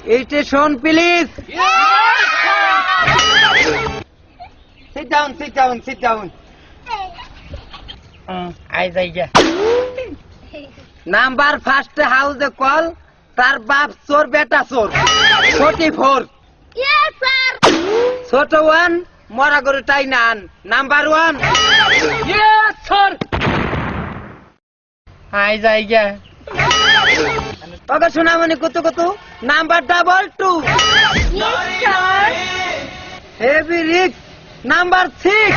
Station, please. Sit down, sit down, sit down. I say Number first house call. তার বাপ চোর বেটা চোর 44 Yes, sir. ছোট ওয়ান মরা গরু টাই নান নাম্বার 1 Yes, sir. হাই জায়গা ওকে শোনামনি কত কত নাম্বার 22 Yes, sir. হেভি রিক নাম্বার 6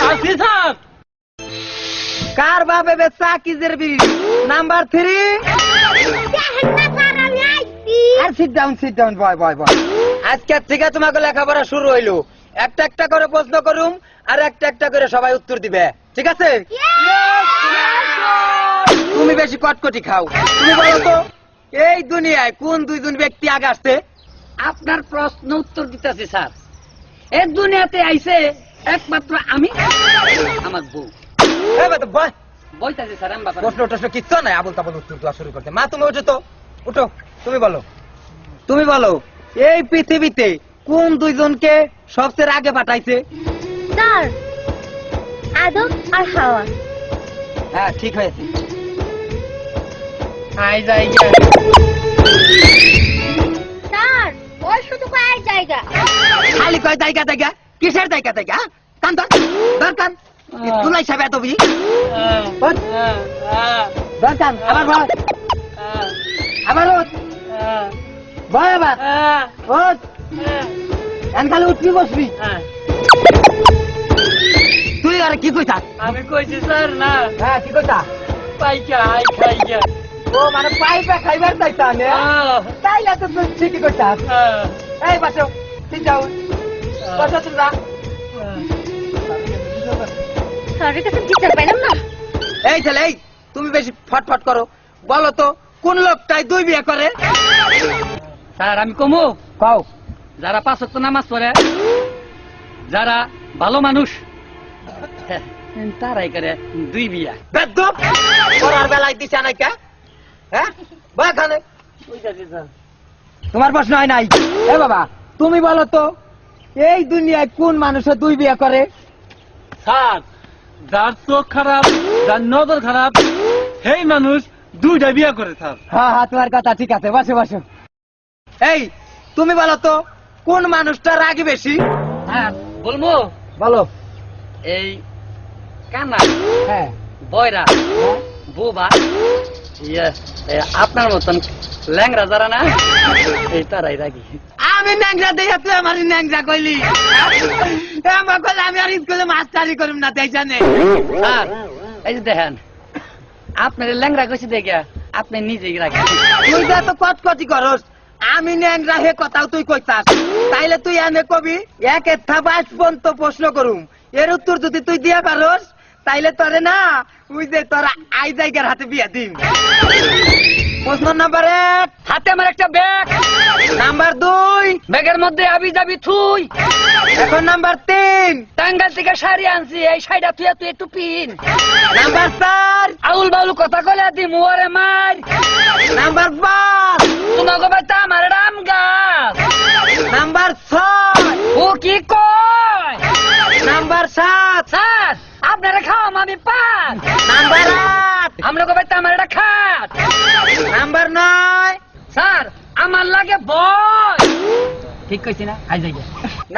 আসি স্যার। কার বাবে বেচা কি জেরবি নাম্বার 3 আর সিট ডাউন বয় আজকে থেকে তোমাকে লেখাপড়া শুরু হইলো একটা একটা করে প্রশ্ন করুম আর একটা একটা করে সবাই উত্তর দিবে ঠিক আছে তুমি বেশি কটকটি খাও তুমি বলো তো এই দুনিয়ায় কোন দুইজন ব্যক্তি আগে আসছে আপনার প্রশ্ন উত্তর দিতেছি স্যার। এই দুনিয়াতে আইছে একমাত্র আমি আমার বউ। এই বাবা বয় বইতাছি স্যার আমি বাবা। প্রশ্ন কিচ্ছু নাই আবল তাবল উত্তর দেওয়া শুরু করতে মা তুমি উঠো তো উঠো তুমি বলো এই পৃথিবীতে কোন দুইজনকে সবচেয়ে আগে পাঠাইছে Sir. Adam আর হাওয়া। হ্যাঁ ঠিক হয়েছে Sir, ওই শুধু কয় জায়গা। খালি কয় জায়গা কিসের জায়গা কান দরকান তুলাই সাবে এত বুঝি দরকান আবার ভয় আবার খালি উঠবি বসবি তুই আর কি কইতা আমি কইছি স্যার না হ্যাঁ কি কইতা পাইকা আই খাইয়া। ও মানে পাইপা খাইবার চাইতা নে তাইলে তো তুই ঠিকই কইতা এই বাসো ঠিক যাও বাসো তোমরা স্যারের কাছে বিচার পাইলাম না। এই ছেলে এই তুমি বেশি ফটফট করো বলো তো কোন লোকটাই 2 বিয়ে করে স্যার আমি কমু কও যারা 5 ওয়াক্ত নামাজ পড়ে যারা ভালো মানুষ তারাই করে 2 বিয়া। বেদব পড়ার বেলায় দিছে না কে হ্যাঁ বাখানে বুঝাছি স্যার। তোমার প্রশ্ন হয় নাই এ বাবা তুমি বলো তো এই দুনিয়ায় কোন মানুষে 2 বিয়ে করে স্যার যার চোখ খারাপ যার নজর খারাপ সেই মানুষ 2টা বিয়া করে স্যার। হ্যাঁ তোমার কথা ঠিক আছে বসো এই তুমি বলো তো কোন মানুষটা রাগী বেশি হ্যাঁ বলবো বলো এই কানা হ্যাঁ বয়রা বোবা আপনার মতন ল্যাংরা যারা না এই তারাই রাগি। আমি ন্যাংরা দেই তুই আমার ন্যাংরা কইলি আমার কইলে আমি আর স্কুলে মাস্টারি করিম না তাই জানে স্যার এই যে দেখেন আপনার ল্যাংরা কইছি দেখে আপনি নিজেই রাগি। তুই যা তো কটকটি করস আমি ন্যাংরা হে কথাও তুই কইতাস তাইলে তুই এনে কবি এক এথা 22 পর্যন্ত প্রশ্ন করুম এর উত্তর যদি তুই দিয়া পারস তাইলে তোরে না তুই যে তোরা আই জায়গার হাতে বিয়া দিম প্রশ্ন নাম্বার 1 হাতে আমার একটা ব্যাগ নাম্বার 2 ব্যাগের মধ্যে আবি যাবি থুই এখন নাম্বার 3 টাঙ্গাল থেকে শাড়ি আনছি এই শাড়িটা তুই একটু পিন নাম্বার 4 আউল বাউল কথা কইলা দি মুয়ারে মার নাম্বার 5 তোমাকে বাইতা আমার রাম গাছ নাম্বার 6 ও কি কয় নাম্বার 7 স্যার আপনারা খাওয়াম আমি পান নাম্বার 8 আমরা কবে আমার এটা খাট নাম্বার 9 স্যার আমার লাগে বয় ঠিক কইছি না আই যাই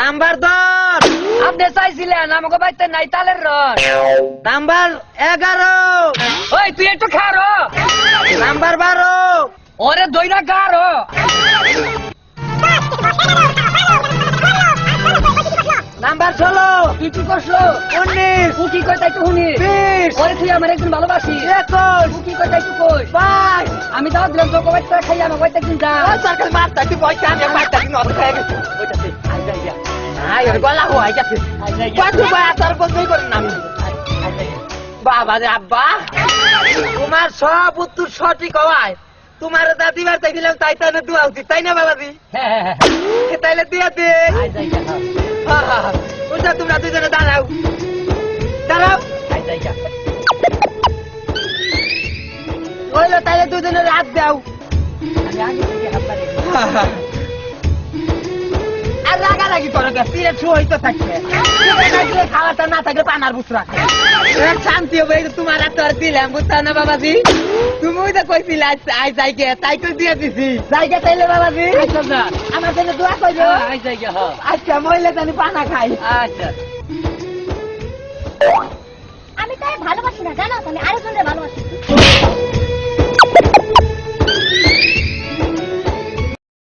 নাম্বার 10 আপনি চাইছিলেন আমাকে বাইতে নাই তালের রস নাম্বার 11 ওই তুই একটু খারো নাম্বার 12 ওরে দইরা গারো নাম্বার 16 তুই কি করছো 19 তুই কি কই তাই তুই 20 ওরে তুই আমার একজন ভালোবাসি 21 তুই কি কই তাই তুই কই 22 আমি দাও দিলাম তোকে বাইতে খাই আমার বাইতে কিন যা ওই সরকার মারতা তুই পয়সা আমি মারতা তুই নষ্ট হয়ে গেছে ওইটাতে আই যাই আই ওর গলা হওয়া গেছে আই যাই কত ভাই তার বন্ধই করেন না আমি আই যাই বাবা রে আব্বা তোমার সব উত্তর সঠিক হওয়ায় তোমার দাদিবার চাইছিলাম তাই তাই দোয়া উচিত তাই না বাবাজি হ্যাঁ তাইলে দিয়া দে আই যাই ওটা তোমরা দুজনে দাঁড়াও আই যাই হইলো তাইলে দুজনে রাত দাও আমি আগে থেকে হাত পারে লগে পিরিয়ড শুরু হইতে থাকবে খাওয়াটা না থাকলে পানার বুস রাখে শান্তি হবে এই যে তোমার হাতে আর দিলাম বুঝছো না বাবাজি তুমি ওই তো কইছিলে আই যাইকে তাই কই দিয়ে দিছি যাইকে তাইলে বাবাজি আচ্ছা স্যার আমার জন্য দোয়া করো আই যাই গে হ্যাঁ আচ্ছা মহিলা জানি পানা খাই আচ্ছা আমি তাই ভালোবাসি না জানো আমি আরেকজনের ভালোবাসি